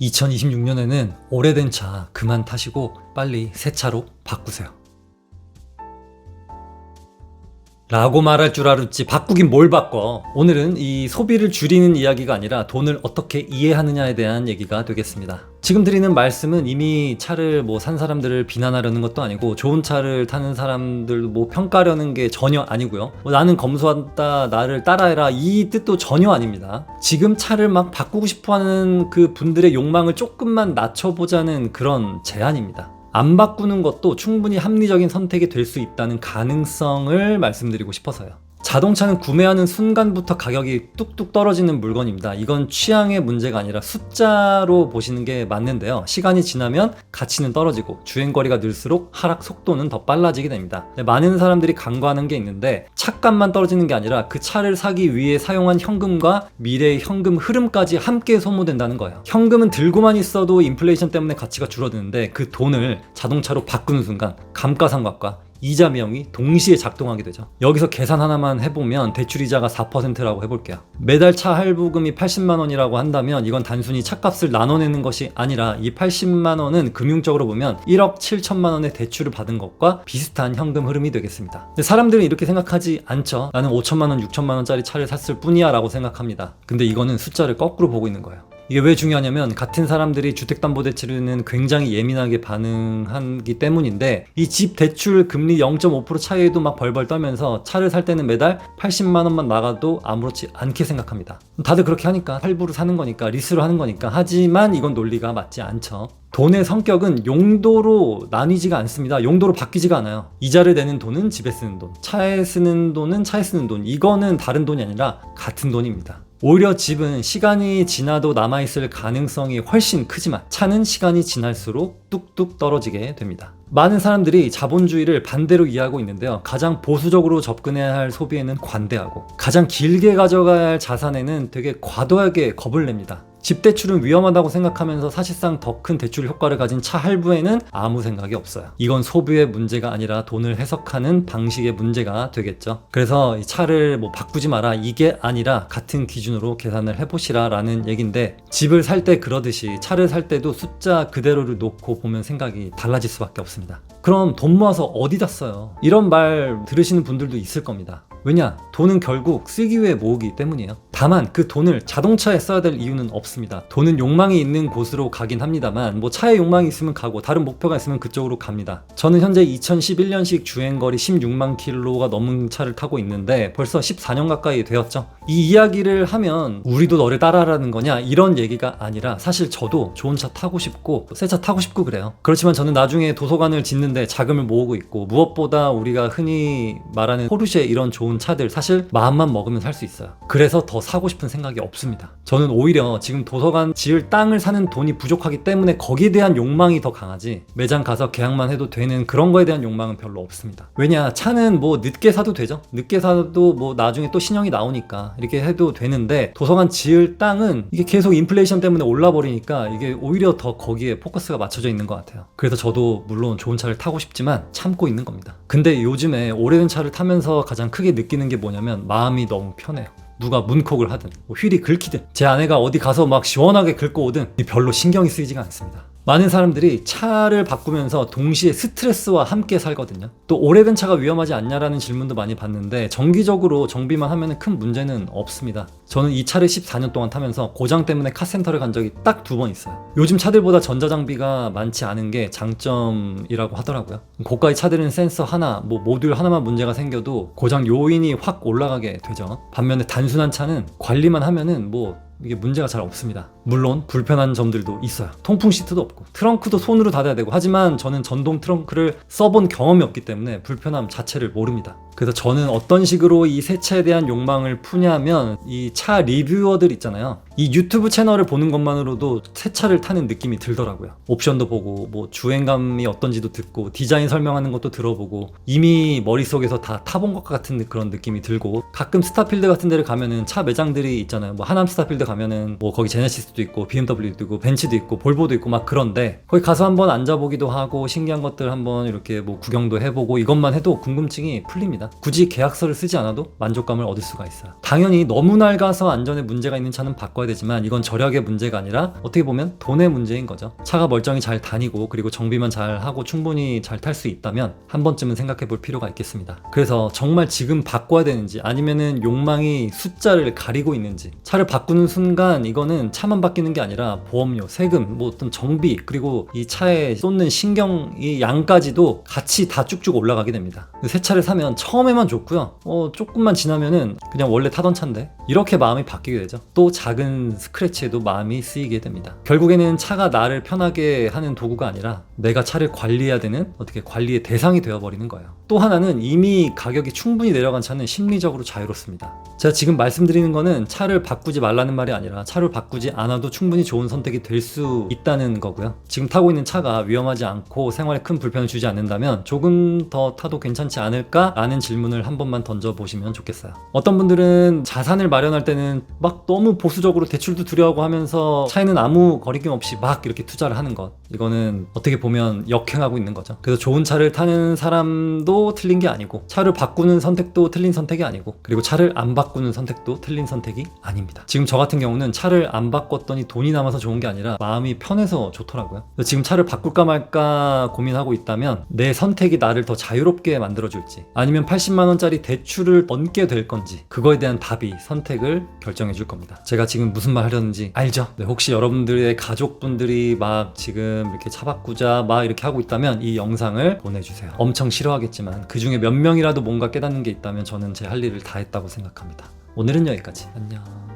2026년에는 오래된 차 그만 타시고 빨리 새 차로 바꾸세요. 라고 말할 줄 알았지 바꾸긴 뭘 바꿔. 오늘은 이 소비를 줄이는 이야기가 아니라 돈을 어떻게 이해하느냐에 대한 얘기가 되겠습니다. 지금 드리는 말씀은 이미 차를 산 사람들을 비난하려는 것도 아니고 좋은 차를 타는 사람들 평가하려는 게 전혀 아니고요. 나는 검소하다, 나를 따라해라 이 뜻도 전혀 아닙니다. 지금 차를 막 바꾸고 싶어하는 그 분들의 욕망을 조금만 낮춰보자는 그런 제안입니다. 안 바꾸는 것도 충분히 합리적인 선택이 될 수 있다는 가능성을 말씀드리고 싶어서요. 자동차는 구매하는 순간부터 가격이 뚝뚝 떨어지는 물건입니다. 이건 취향의 문제가 아니라 숫자로 보시는 게 맞는데요. 시간이 지나면 가치는 떨어지고 주행거리가 늘수록 하락 속도는 더 빨라지게 됩니다. 많은 사람들이 간과하는 게 있는데 차값만 떨어지는 게 아니라 그 차를 사기 위해 사용한 현금과 미래의 현금 흐름까지 함께 소모된다는 거예요. 현금은 들고만 있어도 인플레이션 때문에 가치가 줄어드는데 그 돈을 자동차로 바꾸는 순간 감가상각과 이자 비용이 동시에 작동하게 되죠. 여기서 계산 하나만 해보면 대출이자가 4%라고 해볼게요. 매달 차 할부금이 80만 원이라고 한다면 이건 단순히 차값을 나눠내는 것이 아니라 이 80만 원은 금융적으로 보면 1억 7천만 원의 대출을 받은 것과 비슷한 현금 흐름이 되겠습니다. 근데 사람들은 이렇게 생각하지 않죠. 나는 5천만 원, 6천만 원짜리 차를 샀을 뿐이야 라고 생각합니다. 근데 이거는 숫자를 거꾸로 보고 있는 거예요. 이게 왜 중요하냐면 같은 사람들이 주택담보대출에는 굉장히 예민하게 반응하기 때문인데 이 집 대출 금리 0.5% 차이에도 막 벌벌 떨면서 차를 살 때는 매달 80만 원만 나가도 아무렇지 않게 생각합니다. 다들 그렇게 하니까 할부로 사는 거니까 리스로 하는 거니까. 하지만 이건 논리가 맞지 않죠. 돈의 성격은 용도로 나뉘지가 않습니다. 용도로 바뀌지가 않아요. 이자를 내는 돈은 집에 쓰는 돈, 차에 쓰는 돈은 차에 쓰는 돈. 이거는 다른 돈이 아니라 같은 돈입니다. 오히려 집은 시간이 지나도 남아있을 가능성이 훨씬 크지만 차는 시간이 지날수록 뚝뚝 떨어지게 됩니다. 많은 사람들이 자본주의를 반대로 이해하고 있는데요. 가장 보수적으로 접근해야 할 소비에는 관대하고 가장 길게 가져가야 할 자산에는 되게 과도하게 겁을 냅니다. 집 대출은 위험하다고 생각하면서 사실상 더 큰 대출 효과를 가진 차 할부에는 아무 생각이 없어요. 이건 소비의 문제가 아니라 돈을 해석하는 방식의 문제가 되겠죠. 그래서 이 차를 바꾸지 마라 이게 아니라 같은 기준으로 계산을 해보시라 라는 얘기인데, 집을 살 때 그러듯이 차를 살 때도 숫자 그대로를 놓고 보면 생각이 달라질 수밖에 없습니다. 그럼 돈 모아서 어디다 써요? 이런 말 들으시는 분들도 있을 겁니다. 왜냐? 돈은 결국 쓰기 위해 모으기 때문이에요. 다만 그 돈을 자동차에 써야 될 이유는 없습니다. 돈은 욕망이 있는 곳으로 가긴 합니다만 차에 욕망이 있으면 가고 다른 목표가 있으면 그쪽으로 갑니다. 저는 현재 2011년식 주행거리 16만 킬로가 넘은 차를 타고 있는데 벌써 14년 가까이 되었죠. 이 이야기를 하면 우리도 너를 따라하라는 거냐 이런 얘기가 아니라 사실 저도 좋은 차 타고 싶고 새 차 타고 싶고 그래요. 그렇지만 저는 나중에 도서관을 짓는데 자금을 모으고 있고, 무엇보다 우리가 흔히 말하는 포르쉐 이런 좋은 차들 사실 마음만 먹으면 살 수 있어요. 그래서 더 사고 싶은 생각이 없습니다. 저는 오히려 지금 도서관 지을 땅을 사는 돈이 부족하기 때문에 거기에 대한 욕망이 더 강하지, 매장 가서 계약만 해도 되는 그런 거에 대한 욕망은 별로 없습니다. 왜냐? 차는 늦게 사도 되죠. 늦게 사도 나중에 또 신형이 나오니까 이렇게 해도 되는데, 도서관 지을 땅은 이게 계속 인플레이션 때문에 올라버리니까 이게 오히려 더 거기에 포커스가 맞춰져 있는 것 같아요. 그래서 저도 물론 좋은 차를 타고 싶지만 참고 있는 겁니다. 근데 요즘에 오래된 차를 타면서 가장 크게 느끼는 게 뭐냐면 마음이 너무 편해요. 누가 문콕을 하든 휠이 긁히든 제 아내가 어디 가서 막 시원하게 긁고 오든 별로 신경이 쓰이지가 않습니다. 많은 사람들이 차를 바꾸면서 동시에 스트레스와 함께 살거든요. 또 오래된 차가 위험하지 않냐라는 질문도 많이 받는데 정기적으로 정비만 하면 큰 문제는 없습니다. 저는 이 차를 14년 동안 타면서 고장 때문에 카센터를 간 적이 딱 2번 있어요. 요즘 차들보다 전자장비가 많지 않은 게 장점이라고 하더라고요. 고가의 차들은 센서 하나, 모듈 하나만 문제가 생겨도 고장 요인이 확 올라가게 되죠. 반면에 단순한 차는 관리만 하면은 이게 문제가 잘 없습니다. 물론 불편한 점들도 있어요. 통풍 시트도 없고 트렁크도 손으로 닫아야 되고, 하지만 저는 전동 트렁크를 써본 경험이 없기 때문에 불편함 자체를 모릅니다. 그래서 저는 어떤 식으로 이 새 차에 대한 욕망을 푸냐면, 이 차 리뷰어들 있잖아요. 이 유튜브 채널을 보는 것만으로도 새 차를 타는 느낌이 들더라고요. 옵션도 보고 주행감이 어떤지도 듣고 디자인 설명하는 것도 들어보고 이미 머릿속에서 다 타본 것 같은 그런 느낌이 들고, 가끔 스타필드 같은 데를 가면은 차 매장들이 있잖아요. 하남 스타필드 가면은 거기 제네시스 로렉스도 있고 BMW도 있고 벤츠도 있고 볼보도 있고 막 그런데 거기 가서 한번 앉아보기도 하고 신기한 것들 한번 이렇게 뭐 구경도 해보고 이것만 해도 궁금증이 풀립니다. 굳이 계약서를 쓰지 않아도 만족감을 얻을 수가 있어요. 당연히 너무 낡아서 안전에 문제가 있는 차는 바꿔야 되지만 이건 절약의 문제가 아니라 어떻게 보면 돈의 문제인 거죠. 차가 멀쩡히 잘 다니고 그리고 정비만 잘 하고 충분히 잘 탈 수 있다면 한 번쯤은 생각해 볼 필요가 있겠습니다. 그래서 정말 지금 바꿔야 되는지 아니면은 욕망이 숫자를 가리고 있는지 차를 바꾸는 순간 이거는 차만 바뀌는 게 아니라 보험료, 세금, 뭐 어떤 정비 그리고 이 차에 쏟는 신경 이 양까지도 같이 다 쭉쭉 올라가게 됩니다. 새 차를 사면 처음에만 좋고요. 조금만 지나면은 그냥 원래 타던 차인데 이렇게 마음이 바뀌게 되죠. 또 작은 스크래치에도 마음이 쓰이게 됩니다. 결국에는 차가 나를 편하게 하는 도구가 아니라 내가 차를 관리해야 되는 어떻게 관리의 대상이 되어버리는 거예요. 또 하나는 이미 가격이 충분히 내려간 차는 심리적으로 자유롭습니다. 제가 지금 말씀드리는 거는 차를 바꾸지 말라는 말이 아니라 차를 바꾸지 않아도 충분히 좋은 선택이 될 수 있다는 거고요. 지금 타고 있는 차가 위험하지 않고 생활에 큰 불편을 주지 않는다면 조금 더 타도 괜찮지 않을까? 라는 질문을 한 번만 던져보시면 좋겠어요. 어떤 분들은 자산을 마련할 때는 막 너무 보수적으로 대출도 두려워하고 하면서 차에는 아무 거리낌 없이 막 이렇게 투자를 하는 것, 이거는 어떻게 보면 역행하고 있는 거죠. 그래서 좋은 차를 타는 사람도 틀린 게 아니고 차를 바꾸는 선택도 틀린 선택이 아니고 그리고 차를 안 바꾸는 선택도 틀린 선택이 아닙니다. 지금 저 같은 경우는 차를 안 바꿨더니 돈이 남아서 좋은 게 아니라 마음이 편해서 좋더라고요. 지금 차를 바꿀까 말까 고민하고 있다면 내 선택이 나를 더 자유롭게 만들어줄지 아니면 80만 원짜리 대출을 얹게 될 건지 그거에 대한 답이 선택을 결정해 줄 겁니다. 제가 지금 무슨 말 하려는지 알죠? 네, 혹시 여러분들의 가족분들이 막 지금 이렇게 차 바꾸자 막 이렇게 하고 있다면 이 영상을 보내주세요. 엄청 싫어하겠지만 그 중에 몇 명이라도 뭔가 깨닫는 게 있다면 저는 제 할 일을 다 했다고 생각합니다. 오늘은 여기까지. 안녕.